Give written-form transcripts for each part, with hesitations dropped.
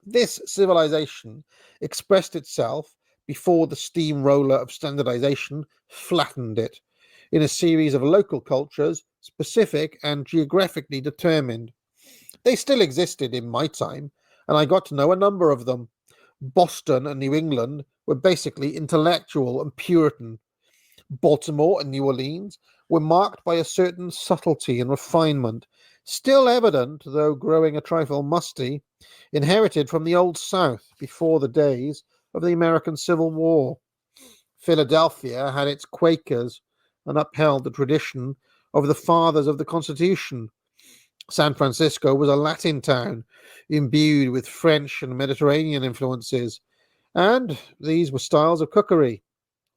This civilization expressed itself before the steamroller of standardization flattened it in a series of local cultures, specific and geographically determined. They still existed in my time, and I got to know a number of them. Boston and New England were basically intellectual and Puritan. Baltimore and New Orleans were marked by a certain subtlety and refinement, still evident, though growing a trifle musty, inherited from the Old South before the days of the American Civil War. Philadelphia had its Quakers and upheld the tradition of the fathers of the Constitution. San Francisco was a Latin town, imbued with French and Mediterranean influences, and these were styles of cookery.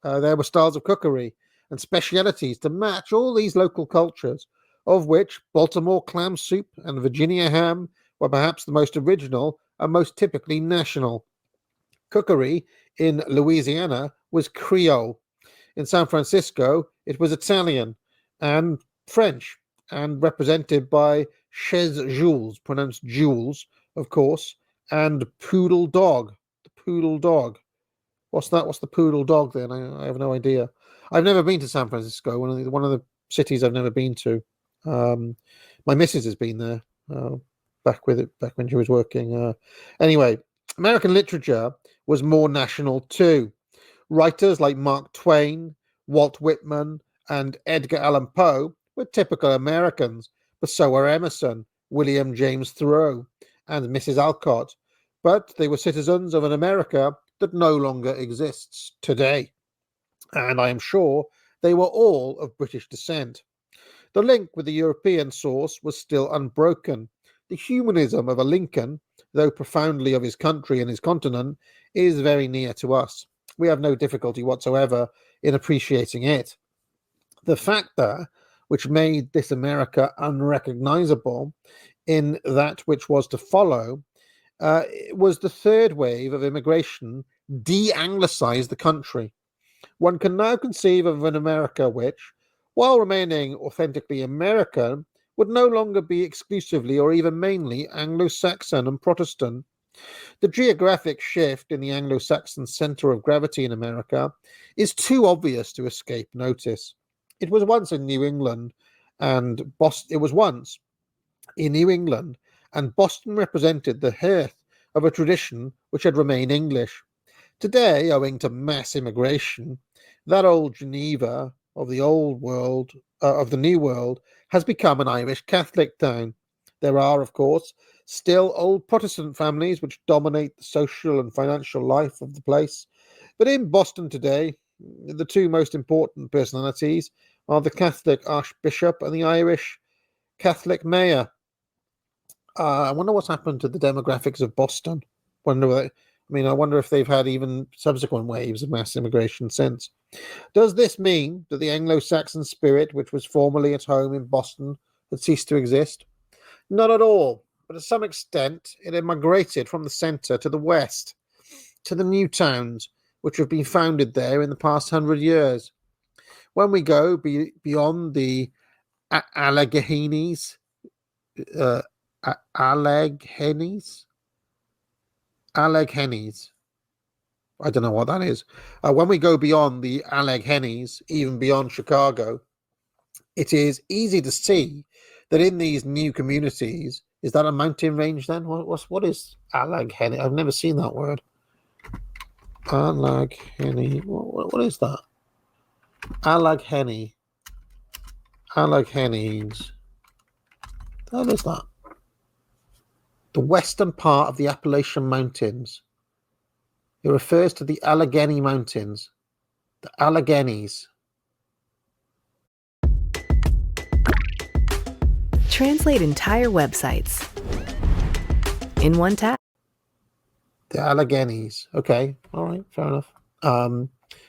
There were styles of cookery and specialities to match all these local cultures, of which Baltimore clam soup and Virginia ham were perhaps the most original and most typically national. Cookery in Louisiana was Creole. In San Francisco, it was Italian and French, and represented by Chez Jules, pronounced Jules, of course, and Poodle Dog. The Poodle Dog. What's that? What's the Poodle Dog then? I have no idea. I've never been to San Francisco, one of the cities I've never been to. My missus has been there back when she was working. Anyway, American literature was more national too. Writers like Mark Twain, Walt Whitman, and Edgar Allan Poe were typical Americans, but so were Emerson, William James Thoreau, and Mrs. Alcott. But they were citizens of an America that no longer exists today. And I am sure they were all of British descent. The link with the European source was still unbroken. The humanism of a Lincoln, though profoundly of his country and his continent, is very near to us. We have no difficulty whatsoever in appreciating it. The factor which made this America unrecognizable in that which was to follow was the third wave of immigration de-anglicized the country. One can now conceive of an America which, while remaining authentically American, would no longer be exclusively or even mainly Anglo-Saxon and Protestant. The geographic shift in the Anglo-Saxon center of gravity in America is too obvious to escape notice. It was once in New England and Boston. It was once in New England, and Boston represented the hearth of a tradition which had remained English. Today, owing to mass immigration, that old Geneva of the old world, of the new world, has become an Irish Catholic town. There are, of course, still old Protestant families which dominate the social and financial life of the place. But in Boston today, the two most important personalities are the Catholic Archbishop and the Irish Catholic Mayor. I wonder what's happened to the demographics of Boston. I wonder if they've had even subsequent waves of mass immigration since. Does this mean that the Anglo-Saxon spirit, which was formerly at home in Boston, had ceased to exist? Not at all, but to some extent it had migrated from the centre to the west, to the new towns which have been founded there in the past 100 years. When we go beyond the Alleghenies, Alleghenies, I don't know what that is. When we go beyond the Alleghenies, even beyond Chicago, it is easy to see that in these new communities, is that a mountain range then? What is Allegheny? I've never seen that word. Allegheny. What is that? Allegheny. Alleghenies. What is that? The western part of the Appalachian Mountains. It refers to the Allegheny Mountains. The Alleghenies. Translate entire websites in one tap. The Alleghenies. Okay. All right. Fair enough.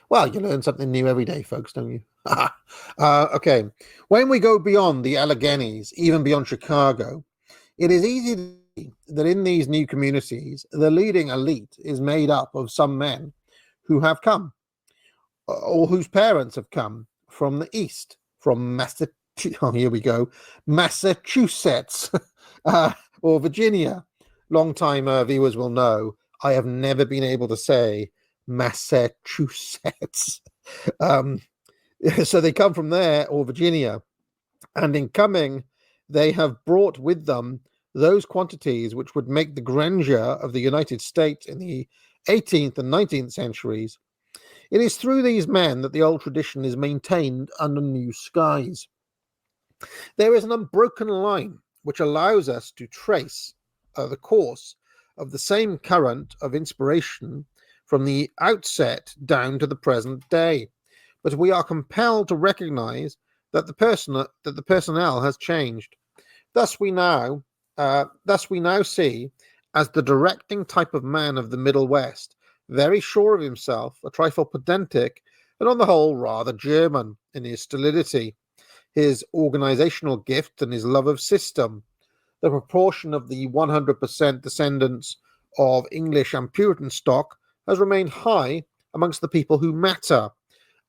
Well, you learn something new every day, folks, don't you? Okay. When we go beyond the Alleghenies, even beyond Chicago, it is easy to see that in these new communities, the leading elite is made up of some men who have come, or whose parents have come from the East, from Massachusetts. Oh, here we go. Massachusetts or Virginia, long-time viewers will know I have never been able to say Massachusetts. um, so they come from there, or Virginia, and in coming, they have brought with them those quantities which would make the grandeur of the United States in the 18th and 19th centuries. It is through these men that the old tradition is maintained under new skies. There is an unbroken line which allows us to trace the course of the same current of inspiration from the outset down to the present day. But we are compelled to recognize that the personnel has changed. Thus we now see as the directing type of man of the Middle West, very sure of himself, a trifle pedantic, and on the whole rather German in his stolidity, his organizational gift, and his love of system. The proportion of the 100% descendants of English and Puritan stock has remained high amongst the people who matter,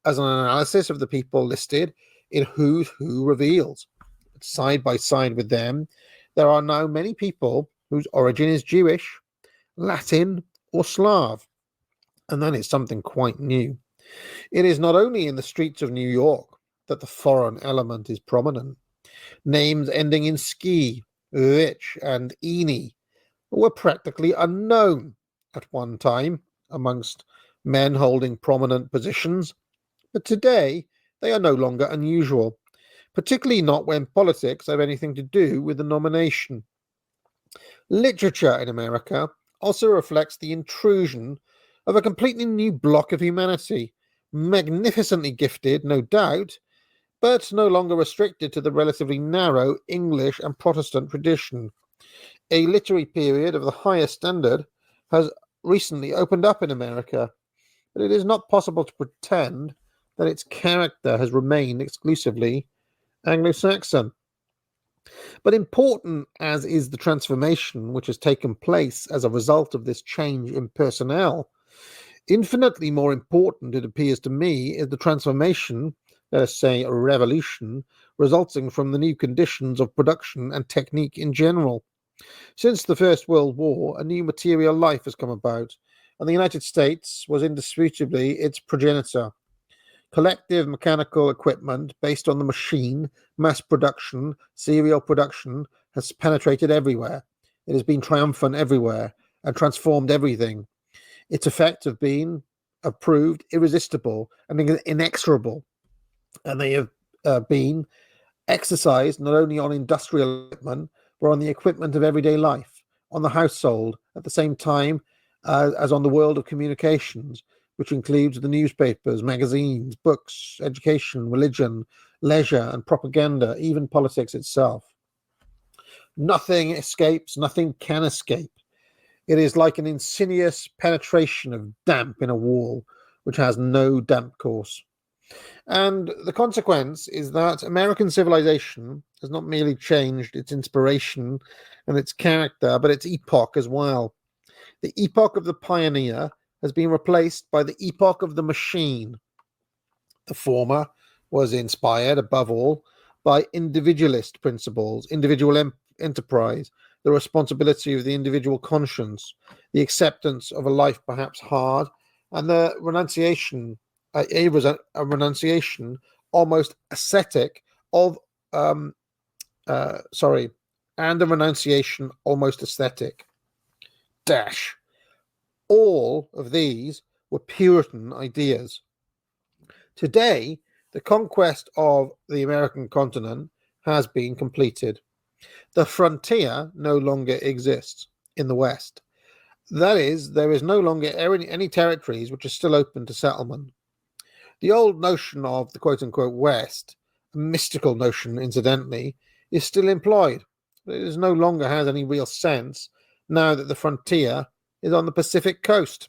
as an analysis of the people listed in Who's Who reveals. But side by side with them, there are now many people whose origin is Jewish, Latin, or Slav, and that is something quite new. It is not only in the streets of New York that the foreign element is prominent. Names ending in ski, rich, and eni were practically unknown at one time amongst men holding prominent positions, but today they are no longer unusual, particularly not when politics have anything to do with the nomination. Literature in America also reflects the intrusion of a completely new block of humanity, magnificently gifted, no doubt, but no longer restricted to the relatively narrow English and Protestant tradition. A literary period of the highest standard has recently opened up in America, but it is not possible to pretend that its character has remained exclusively Anglo-Saxon. But important as is the transformation which has taken place as a result of this change in personnel, infinitely more important, it appears to me, is the transformation, let us say a revolution, resulting from the new conditions of production and technique in general. Since the First World War, a new material life has come about, and the United States was indisputably its progenitor. Collective mechanical equipment based on the machine, mass production, serial production has penetrated everywhere. It has been triumphant everywhere and transformed everything. Its effects have proved irresistible and inexorable, and they have been exercised not only on industrial equipment, but on the equipment of everyday life, on the household, at the same time as on the world of communications, which includes the newspapers, magazines, books, education, religion, leisure, and propaganda, even politics itself. Nothing escapes, nothing can escape. It is like an insidious penetration of damp in a wall, which has no damp course. And the consequence is that American civilization has not merely changed its inspiration and its character, but its epoch as well. The epoch of the pioneer has been replaced by the epoch of the machine. The former was inspired, above all, by individualist principles, individual enterprise, the responsibility of the individual conscience, the acceptance of a life perhaps hard, and the renunciation, a renunciation almost ascetic of, and a renunciation almost aesthetic. Dash. All of these were Puritan ideas. Today, the conquest of the American continent has been completed. The frontier no longer exists in the West. That is, there is no longer any territories which are still open to settlement. The old notion of the quote-unquote West, a mystical notion, incidentally, is still employed, but it no longer has any real sense now that the frontier is on the Pacific coast.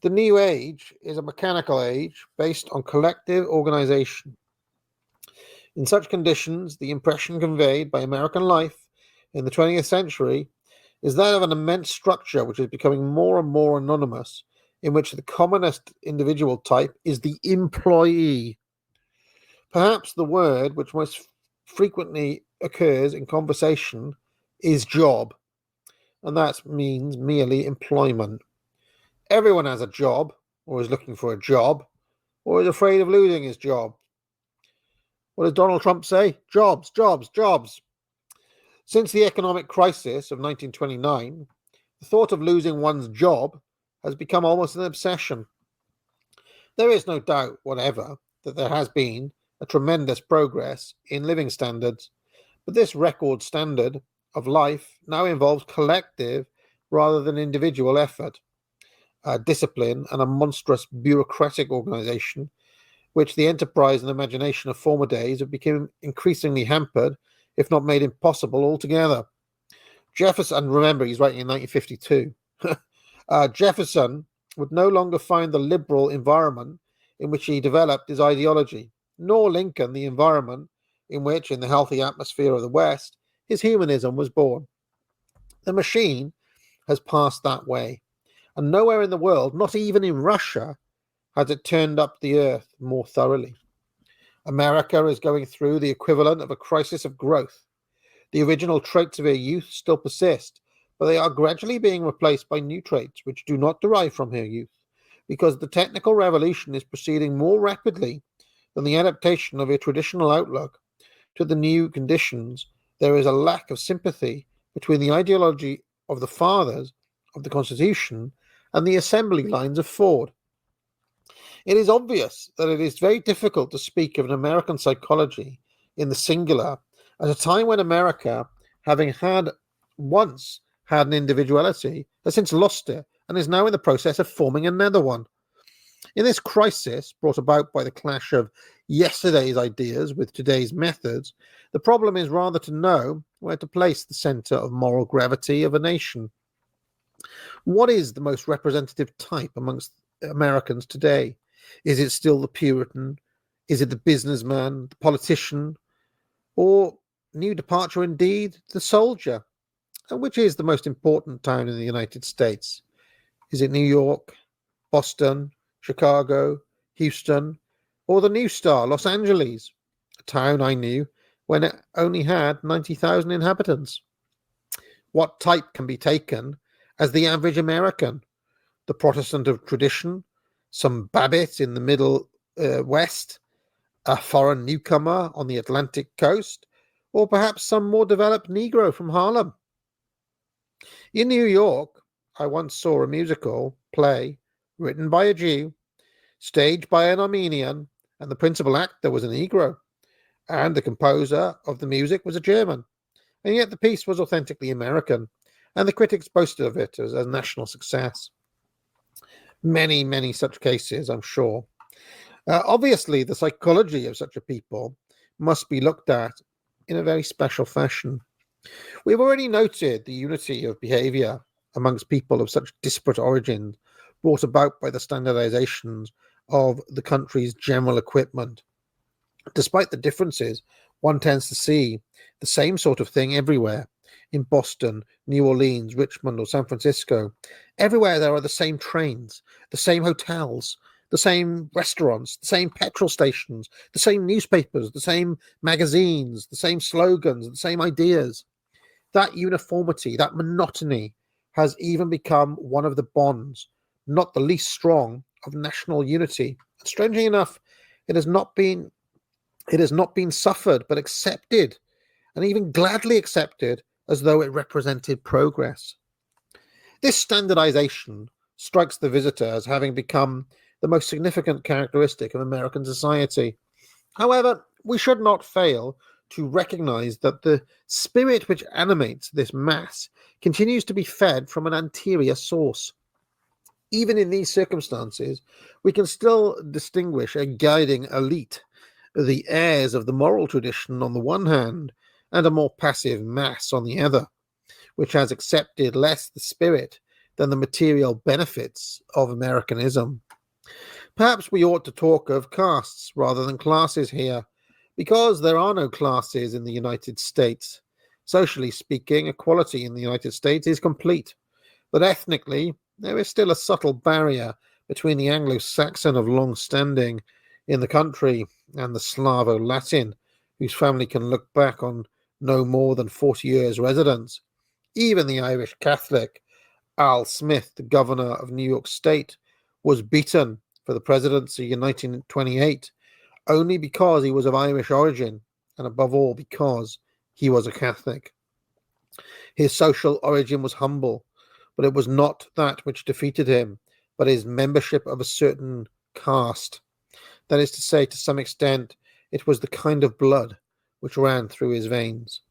The new age is a mechanical age based on collective organization. In such conditions, the impression conveyed by American life in the 20th century is that of an immense structure which is becoming more and more anonymous, in which the commonest individual type is the employee. Perhaps the word which most frequently occurs in conversation is job. and that means merely employment. Everyone has a job, or is looking for a job, or is afraid of losing his job. What does Donald Trump say? Jobs, jobs, jobs. Since the economic crisis of 1929, the thought of losing one's job has become almost an obsession. There is no doubt whatever that there has been a tremendous progress in living standards, but this record standard of life now involves collective rather than individual effort, discipline, and a monstrous bureaucratic organization, which the enterprise and imagination of former days have become increasingly hampered, if not made impossible altogether. Jefferson, remember, he's writing in 1952. Jefferson would no longer find the liberal environment in which he developed his ideology, nor Lincoln the environment in which, in the healthy atmosphere of the West, his humanism was born. The machine has passed that way, and nowhere in the world, not even in Russia, has it turned up the earth more thoroughly. America is going through the equivalent of a crisis of growth. The original traits of her youth still persist, but they are gradually being replaced by new traits which do not derive from her youth, because the technical revolution is proceeding more rapidly than the adaptation of a traditional outlook to the new conditions. There is a lack of sympathy between the ideology of the fathers of the Constitution and the assembly lines of Ford. It is obvious that it is very difficult to speak of an American psychology in the singular at a time when America, having once had an individuality, has since lost it and is now in the process of forming another one. In this crisis, brought about by the clash of yesterday's ideas with today's methods, the problem is rather to know where to place the center of moral gravity of a nation. What is the most representative type amongst Americans today? Is it still the Puritan? Is it the businessman, the politician, or new departure indeed, the soldier? And which is the most important town in the United States? Is it New York, Boston, Chicago, Houston, or the new star, Los Angeles, a town I knew when it only had 90,000 inhabitants? What type can be taken as the average American? The Protestant of tradition, some Babbitt in the Middle West, a foreign newcomer on the Atlantic coast, or perhaps some more developed Negro from Harlem? In New York, I once saw a musical play written by a Jew, staged by an Armenian, and the principal actor was a Negro, and the composer of the music was a German. And yet the piece was authentically American, and the critics boasted of it as a national success. Many, many such cases, I'm sure. Obviously, the psychology of such a people must be looked at in a very special fashion. We've already noted the unity of behavior amongst people of such disparate origins brought about by the standardizations of the country's general equipment. Despite the differences, one tends to see the same sort of thing everywhere. In Boston, New Orleans, Richmond, or San Francisco, everywhere there are the same trains, the same hotels, the same restaurants, the same petrol stations, the same newspapers, the same magazines, the same slogans, the same ideas. That uniformity, that monotony, has even become one of the bonds, not the least strong, of national unity. Strangely enough, it has not been suffered, but accepted, and even gladly accepted, as though it represented progress. This standardization strikes the visitor as having become the most significant characteristic of American society. However, we should not fail to recognize that the spirit which animates this mass continues to be fed from an anterior source. Even in these circumstances, we can still distinguish a guiding elite, the heirs of the moral tradition on the one hand, and a more passive mass on the other, which has accepted less the spirit than the material benefits of Americanism. Perhaps we ought to talk of castes rather than classes here, because there are no classes in the United States. Socially speaking, equality in the United States is complete, but ethnically, there is still a subtle barrier between the Anglo-Saxon of long standing in the country and the Slavo-Latin, whose family can look back on no more than 40 years' residence. Even the Irish Catholic Al Smith, the governor of New York State, was beaten for the presidency in 1928 only because he was of Irish origin, and above all because he was a Catholic. His social origin was humble, but it was not that which defeated him, but his membership of a certain caste. That is to say, to some extent, it was the kind of blood which ran through his veins.